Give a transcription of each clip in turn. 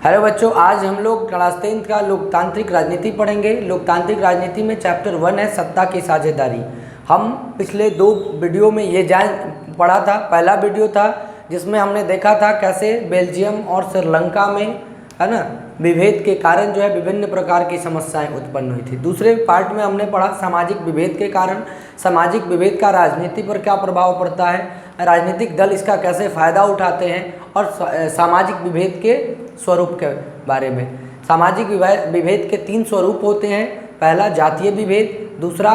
Hello बच्चों, आज हम लोग क्लास 10 का लोकतांत्रिक राजनीति पढ़ेंगे। लोकतांत्रिक राजनीति में चैप्टर 1 है सत्ता की साझेदारी। हम पिछले 2 वीडियो में ये पढ़ा था। पहला वीडियो था जिसमें हमने देखा था कैसे बेल्जियम और श्रीलंका में, है ना, विभेद के कारण जो है विभिन्न प्रकार की समस्याएं उत्पन्न हुई थी। दूसरे पार्ट में हमने पढ़ा सामाजिक विभेद के कारण, सामाजिक विभेद का राजनीति पर क्या प्रभाव पड़ता है, राजनीतिक दल इसका कैसे फ़ायदा उठाते हैं, और सामाजिक विभेद के स्वरूप के बारे में। सामाजिक विभेद के 3 स्वरूप होते हैं। पहला जातीय विभेद, दूसरा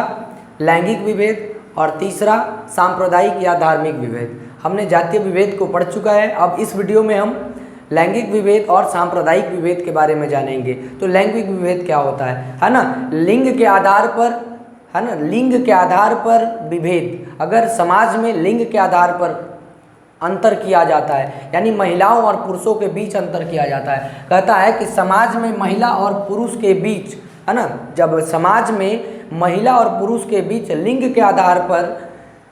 लैंगिक विभेद और तीसरा सांप्रदायिक या धार्मिक विभेद। हमने जातीय विभेद को पढ़ चुका है। अब इस वीडियो में हम लैंगिक विभेद और सांप्रदायिक विभेद के बारे में जानेंगे। तो लैंगिक विभेद क्या होता है ना, लिंग के आधार पर, है ना, लिंग के आधार पर विभेद। अगर समाज में लिंग के आधार पर अंतर किया जाता है, यानी महिलाओं और पुरुषों के बीच अंतर किया जाता है, कहता है कि समाज में महिला और पुरुष के बीच, है ना, जब समाज में महिला और पुरुष के बीच लिंग के आधार पर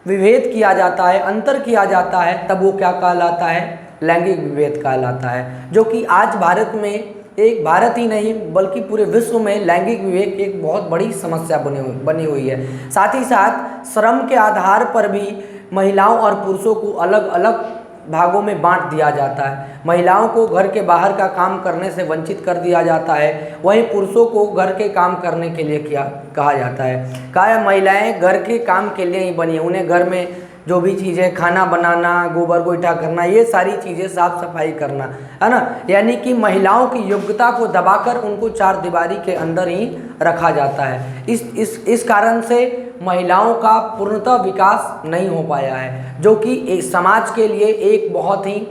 विभेद किया जाता है, अंतर किया जाता है, तब वो क्या कहलाता है, लैंगिक विभेद कहलाता है। जो कि आज भारत में, एक भारत ही नहीं बल्कि पूरे विश्व में लैंगिक विभेद एक बहुत बड़ी समस्या बनी हुई है। साथ ही साथ श्रम के आधार पर भी महिलाओं और पुरुषों को अलग अलग भागों में बांट दिया जाता है। महिलाओं को घर के बाहर का काम करने से वंचित कर दिया जाता है, वहीं पुरुषों को घर के काम करने के लिए कहा जाता है। महिलाएं घर के काम के लिए ही बनी है। उन्हें घर में जो भी चीज़ें, खाना बनाना, गोबर गोईठा करना, ये सारी चीज़ें, साफ सफाई करना, है ना, यानी कि महिलाओं की योग्यता को दबाकर उनको 4 दीवारी के अंदर ही रखा जाता है। इस कारण से महिलाओं का पूर्णतः विकास नहीं हो पाया है, जो कि एक समाज के लिए एक बहुत ही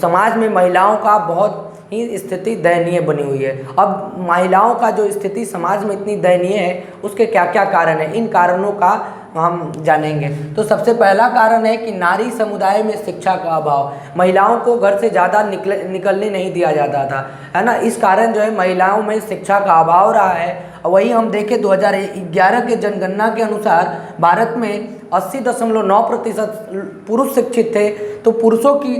समाज में महिलाओं का बहुत ही स्थिति दयनीय बनी हुई है। अब महिलाओं का जो स्थिति समाज में इतनी दयनीय है, उसके क्या क्या कारण है, इन कारणों का हम जानेंगे। तो सबसे पहला कारण है कि नारी समुदाय में शिक्षा का अभाव। महिलाओं को घर से ज़्यादा निकलने नहीं दिया जाता था, है ना। इस कारण जो है महिलाओं में शिक्षा का अभाव रहा है। वही हम देखें 2011 के जनगणना के अनुसार भारत में 80.9% पुरुष शिक्षित थे, तो पुरुषों की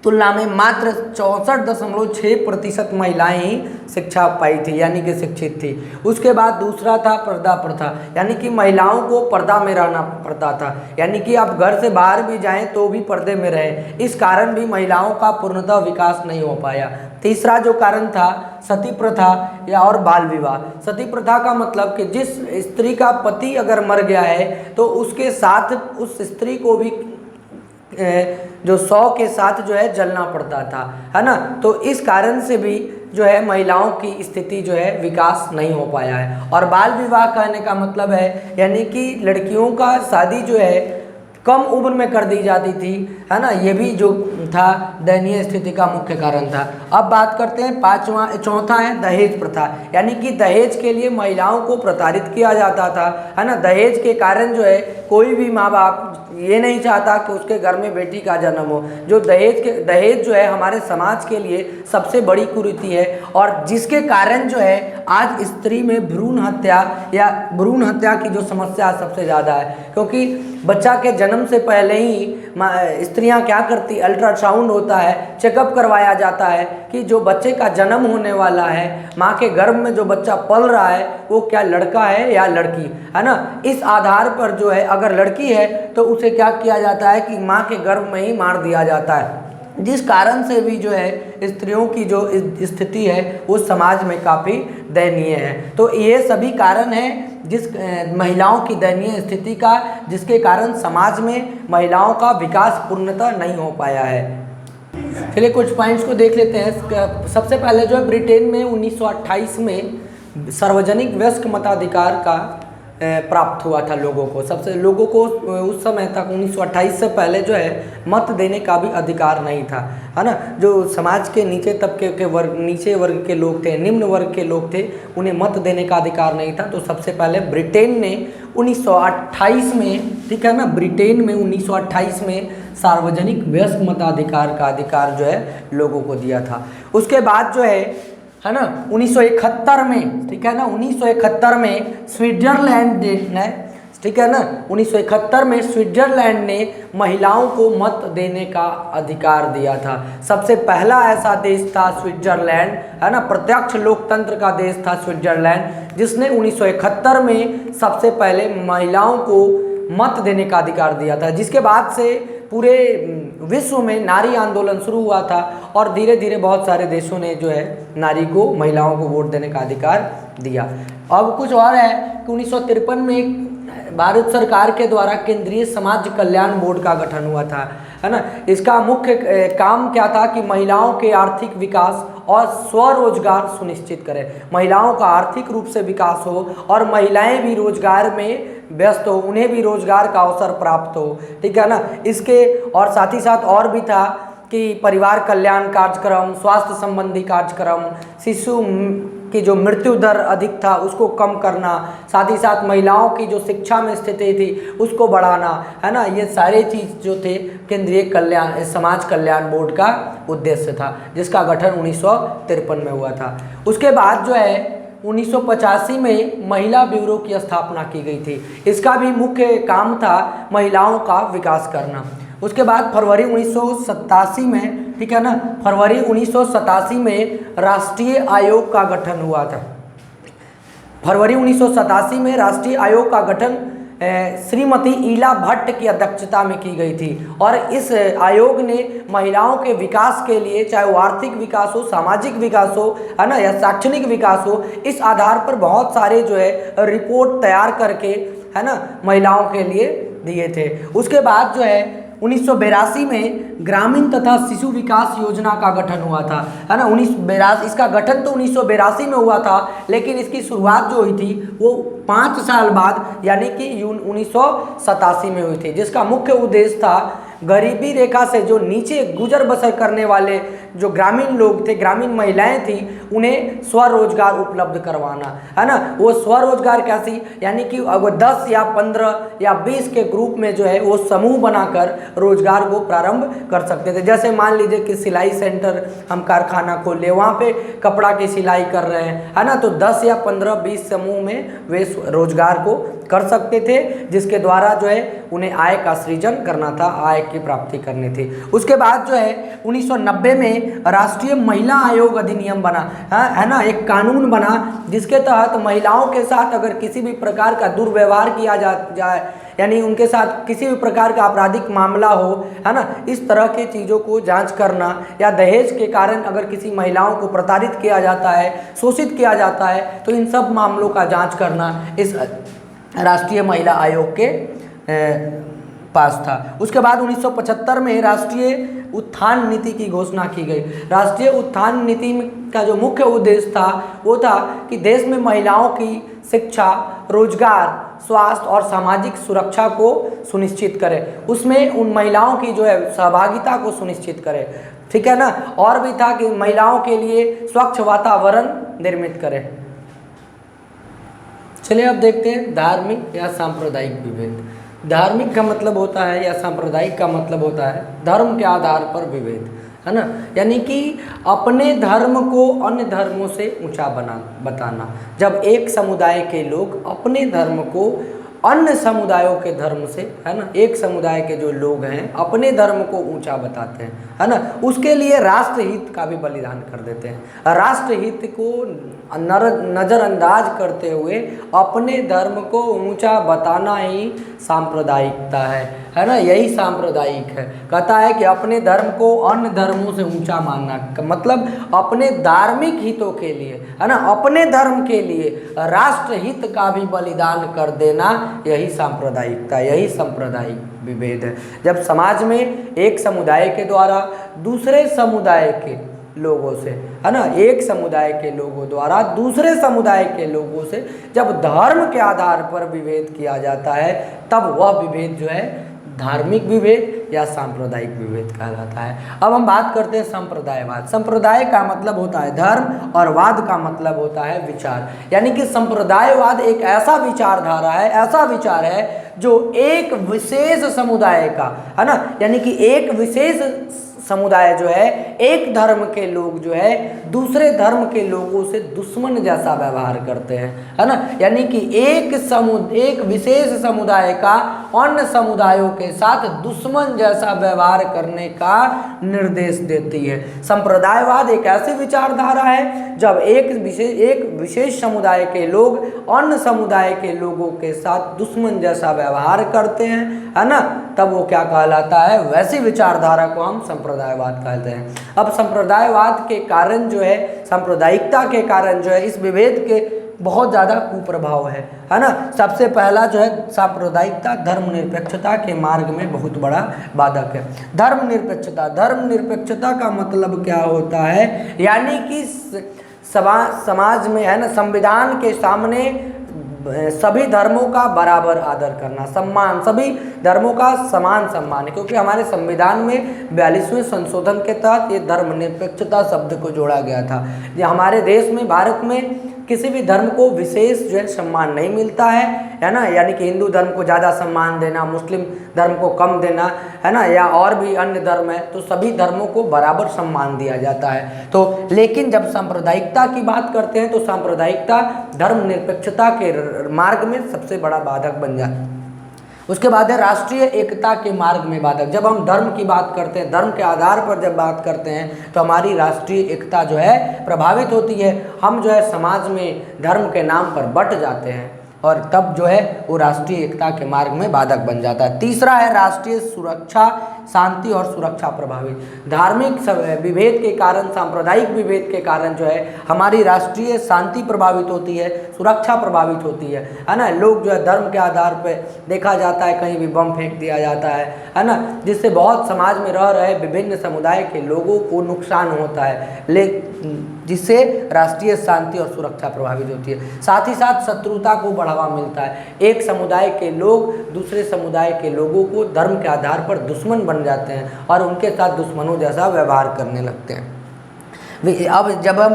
तुलना में मात्र 64.6% महिलाएं ही शिक्षा पाई थी, यानी कि शिक्षित थी। उसके बाद दूसरा था पर्दा प्रथा, यानी कि महिलाओं को पर्दा में रहना पड़ता था, यानी कि आप घर से बाहर भी जाएं तो भी पर्दे में रहें। इस कारण भी महिलाओं का पूर्णतः विकास नहीं हो पाया। तीसरा जो कारण था सती प्रथा या और बाल विवाह। सती प्रथा का मतलब कि जिस स्त्री का पति अगर मर गया है तो उसके साथ उस स्त्री को भी जो 100 के साथ जो है जलना पड़ता था, है ना। तो इस कारण से भी जो है महिलाओं की स्थिति जो है विकास नहीं हो पाया है। और बाल विवाह कहने का मतलब है, यानी कि लड़कियों का शादी जो है कम उम्र में कर दी जाती थी, है ना। ये भी जो था दयनीय स्थिति का मुख्य कारण था। अब बात करते हैं चौथा है दहेज प्रथा, यानी कि दहेज के लिए महिलाओं को प्रताड़ित किया जाता था, है ना। दहेज के कारण जो है कोई भी माँ बाप ये नहीं चाहता कि उसके घर में बेटी का जन्म हो। जो दहेज जो है हमारे समाज के लिए सबसे बड़ी कुरीति है, और जिसके कारण जो है आज स्त्री में भ्रूण हत्या की जो समस्या सबसे ज़्यादा है। क्योंकि बच्चा के जन्म से पहले ही स्त्रियां क्या करती, अल्ट्रासाउंड होता है, चेकअप करवाया जाता है कि जो बच्चे का जन्म होने वाला है, माँ के गर्भ में जो बच्चा पल रहा है वो क्या लड़का है या लड़की, है ना। इस आधार पर जो है अगर लड़की है तो उसे क्या किया जाता है कि माँ के गर्भ में ही मार दिया जाता है, जिस कारण से भी जो है स्त्रियों की जो स्थिति है वो समाज में काफ़ी दयनीय है। तो ये सभी कारण हैं जिस महिलाओं की दयनीय स्थिति का, जिसके कारण समाज में महिलाओं का विकास पूर्णतः नहीं हो पाया है। चलिए कुछ पॉइंट्स को देख लेते हैं। सबसे पहले जो है ब्रिटेन में 1928 में सार्वजनिक वयस्क मताधिकार का प्राप्त हुआ था लोगों को उस समय तक 1928 से पहले जो है मत देने का भी अधिकार नहीं था, है ना। जो समाज के नीचे तबके के नीचे वर्ग के लोग थे, निम्न वर्ग के लोग थे, उन्हें मत देने का अधिकार नहीं था। तो सबसे पहले ब्रिटेन ने 1928 में, ठीक है ना, ब्रिटेन में 1928 में सार्वजनिक वयस्क मताधिकार का अधिकार जो है लोगों को दिया था। उसके बाद जो है ना 1971 में, ठीक है ना, 1971 में ठीक है ना। 1971 में स्विट्जरलैंड ने महिलाओं को मत देने का अधिकार दिया था। सबसे पहला ऐसा देश था स्विट्जरलैंड, है ना, प्रत्यक्ष लोकतंत्र का देश था स्विट्जरलैंड, जिसने 1971 में सबसे पहले महिलाओं को मत देने का अधिकार दिया था। जिसके बाद से पूरे विश्व में नारी आंदोलन शुरू हुआ था और धीरे धीरे बहुत सारे देशों ने जो है नारी को, महिलाओं को वोट देने का अधिकार दिया। अब कुछ और है कि 1953 में भारत सरकार के द्वारा केंद्रीय समाज कल्याण बोर्ड का गठन हुआ था, है ना। इसका मुख्य काम क्या था कि महिलाओं के आर्थिक विकास और स्वरोजगार सुनिश्चित करें, महिलाओं का आर्थिक रूप से विकास हो और महिलाएं भी रोजगार में व्यस्त हो, उन्हें भी रोजगार का अवसर प्राप्त हो, ठीक है ना। इसके और साथ ही साथ और भी था कि परिवार कल्याण कार्यक्रम, स्वास्थ्य संबंधी कार्यक्रम, शिशु की जो मृत्यु दर अधिक था उसको कम करना, साथ ही साथ महिलाओं की जो शिक्षा में स्थिति थी उसको बढ़ाना, है ना। ये सारे चीज़ जो थे केंद्रीय कल्याण समाज कल्याण बोर्ड का उद्देश्य था, जिसका गठन 1953 में हुआ था। उसके बाद जो है 1985 में महिला ब्यूरो की स्थापना की गई थी। इसका भी मुख्य काम था महिलाओं का विकास करना। उसके बाद फरवरी 1987 में, ठीक है ना, फरवरी 1987 में राष्ट्रीय आयोग का गठन हुआ था। फरवरी 1987 में राष्ट्रीय आयोग का गठन श्रीमती ईला भट्ट की अध्यक्षता में की गई थी और इस आयोग ने महिलाओं के विकास के लिए, चाहे वो आर्थिक विकास हो, सामाजिक विकास हो, है ना, या शैक्षणिक विकास हो, इस आधार पर बहुत सारे जो है रिपोर्ट तैयार करके, है ना, महिलाओं के लिए दिए थे। उसके बाद जो है 1982 में ग्रामीण तथा शिशु विकास योजना का गठन हुआ था, है ना। 1982 इसका गठन तो 1982 में हुआ था, लेकिन इसकी शुरुआत जो हुई थी वो 5 साल बाद यानी कि 1987 में हुई थी, जिसका मुख्य उद्देश्य था गरीबी रेखा से जो नीचे गुजर बसर करने वाले जो ग्रामीण लोग थे, ग्रामीण महिलाएं थी, उन्हें स्वरोजगार उपलब्ध करवाना, है ना। वो स्वरोजगार कैसी, यानी कि अगर 10 या 15 या 20 के ग्रुप में जो है वो समूह बनाकर रोजगार को प्रारंभ कर सकते थे। जैसे मान लीजिए कि सिलाई सेंटर हम कारखाना खोले, वहाँ पे कपड़ा की सिलाई कर रहे हैं, है ना, तो 10 या 15-20 समूह में वे रोजगार को कर सकते थे, जिसके द्वारा जो है उन्हें आय का सृजन करना था, आय की प्राप्ति करनी थी। उसके बाद जो है 1990 में राष्ट्रीय महिला आयोग अधिनियम बना, है ना, एक कानून बना जिसके तहत महिलाओं के साथ अगर किसी भी प्रकार का दुर्व्यवहार किया जाए, यानी उनके साथ किसी भी प्रकार का आपराधिक मामला हो, है ना, इस तरह की चीज़ों को जांच करना, या दहेज के कारण अगर किसी महिलाओं को प्रताड़ित किया जाता है, शोषित किया जाता है, तो इन सब मामलों का जांच करना इस राष्ट्रीय महिला आयोग के पास था। उसके बाद 1975 में राष्ट्रीय उत्थान नीति की घोषणा की गई। राष्ट्रीय उत्थान नीति का जो मुख्य उद्देश्य था वो था कि देश में महिलाओं की शिक्षा, रोजगार, स्वास्थ्य और सामाजिक सुरक्षा को सुनिश्चित करें, उसमें उन महिलाओं की जो है सहभागिता को सुनिश्चित करें, ठीक है ना। और भी था कि महिलाओं के लिए स्वच्छ वातावरण निर्मित करें। चलिए अब देखते हैं धार्मिक या सांप्रदायिक विभेद। धार्मिक का मतलब होता है या सांप्रदायिक का मतलब होता है धर्म के आधार पर विभेद, है ना, यानी कि अपने धर्म को अन्य धर्मों से ऊंचा बताना। जब एक समुदाय के लोग अपने धर्म को अन्य समुदायों के धर्म से, है ना, एक समुदाय के जो लोग हैं अपने धर्म को ऊंचा बताते हैं, है ना, उसके लिए राष्ट्रहित का भी बलिदान कर देते हैं। राष्ट्रहित को नज़रअंदाज करते हुए अपने धर्म को ऊंचा बताना ही सांप्रदायिकता है ना, यही सांप्रदायिक है। कहता है कि अपने धर्म को अन्य धर्मों से ऊंचा मानना, मतलब अपने धार्मिक हितों के लिए, है ना, अपने धर्म के लिए राष्ट्रहित का भी बलिदान कर देना, यही सांप्रदायिकता, यही सांप्रदायिक विभेद है। जब समाज में एक समुदाय के द्वारा दूसरे समुदाय के लोगों से, है ना, एक समुदाय के लोगों द्वारा दूसरे समुदाय के लोगों से जब धर्म के आधार पर विभेद किया जाता है, तब वह विभेद जो है धार्मिक विभेद या सांप्रदायिक विभेद कहलाता है। अब हम बात करते हैं संप्रदायवाद। संप्रदाय का मतलब होता है धर्म और वाद का मतलब होता है विचार, यानी कि संप्रदायवाद एक ऐसा विचारधारा है, ऐसा विचार है जो एक विशेष समुदाय का, है ना, यानी कि एक विशेष समुदाय जो है, एक धर्म के लोग जो है दूसरे धर्म के लोगों से दुश्मन जैसा व्यवहार करते हैं, है ना। यानी कि एक विशेष समुदाय का अन्य समुदायों के साथ दुश्मन जैसा व्यवहार करने का निर्देश देती है। संप्रदायवाद एक ऐसी विचारधारा है जब एक विशेष समुदाय के लोग अन्य समुदाय के लोगों के साथ दुश्मन जैसा व्यवहार करते हैं, है ना, तब वो क्या कहलाता है, वैसी विचारधारा को हम संप्रदायवाद कहते हैं। अब संप्रदायवाद के कारण जो है, सांप्रदायिकता के कारण जो है, इस विभेद के बहुत ज़्यादा कुप्रभाव है ना। सबसे पहला जो है सांप्रदायिकता धर्मनिरपेक्षता के मार्ग में बहुत बड़ा बाधक है। धर्मनिरपेक्षता का मतलब क्या होता है, यानी कि समाज में, है ना, संविधान के सामने सभी धर्मों का बराबर आदर करना, सम्मान, सभी धर्मों का समान सम्मान है, क्योंकि हमारे संविधान में 42वें संशोधन के तहत ये धर्मनिरपेक्षता शब्द को जोड़ा गया था। ये हमारे देश में, भारत में किसी भी धर्म को विशेष जो है सम्मान नहीं मिलता है ना। यानी कि हिंदू धर्म को ज़्यादा सम्मान देना, मुस्लिम धर्म को कम देना, है ना, या और भी अन्य धर्म है तो सभी धर्मों को बराबर सम्मान दिया जाता है। तो लेकिन जब सांप्रदायिकता की बात करते हैं तो सांप्रदायिकता धर्मनिरपेक्षता के मार्ग में सबसे बड़ा बाधक बन जाता है। उसके बाद है राष्ट्रीय एकता के मार्ग में बाधक। जब हम धर्म की बात करते हैं, धर्म के आधार पर जब बात करते हैं तो हमारी राष्ट्रीय एकता जो है प्रभावित होती है। हम जो है समाज में धर्म के नाम पर बंट जाते हैं और तब जो है वो राष्ट्रीय एकता के मार्ग में बाधक बन जाता है। तीसरा है राष्ट्रीय सुरक्षा, शांति और सुरक्षा प्रभावित। धार्मिक विभेद के कारण, सांप्रदायिक विभेद के कारण जो है हमारी राष्ट्रीय शांति प्रभावित होती है, सुरक्षा प्रभावित होती है ना। लोग जो है धर्म के आधार पर देखा जाता है कहीं भी बम फेंक दिया जाता है ना, जिससे बहुत समाज में रह रहे विभिन्न समुदाय के लोगों को नुकसान होता है, जिससे राष्ट्रीय शांति और सुरक्षा प्रभावित होती है। साथ ही साथ शत्रुता को बढ़ावा मिलता है। एक समुदाय के लोग दूसरे समुदाय के लोगों को धर्म के आधार पर दुश्मन बन जाते हैं और उनके साथ दुश्मनों जैसा व्यवहार करने लगते हैं। अब जब हम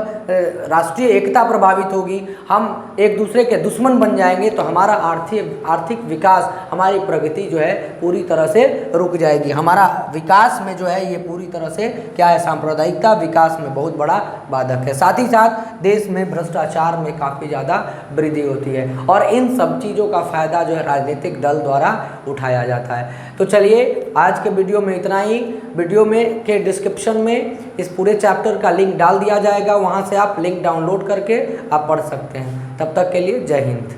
राष्ट्रीय एकता प्रभावित होगी, हम एक दूसरे के दुश्मन बन जाएंगे तो हमारा आर्थिक विकास, हमारी प्रगति जो है पूरी तरह से रुक जाएगी। हमारा विकास में जो है ये पूरी तरह से क्या है, सांप्रदायिकता विकास में बहुत बड़ा बाधक है। साथ ही साथ देश में भ्रष्टाचार में काफ़ी ज़्यादा वृद्धि होती है और इन सब चीज़ों का फ़ायदा जो है राजनीतिक दल द्वारा उठाया जाता है। तो चलिए आज के वीडियो में इतना ही। वीडियो में के डिस्क्रिप्शन में इस पूरे चैप्टर का लिंक डाल दिया जाएगा, वहाँ से आप लिंक डाउनलोड करके आप पढ़ सकते हैं। तब तक के लिए जय हिंद।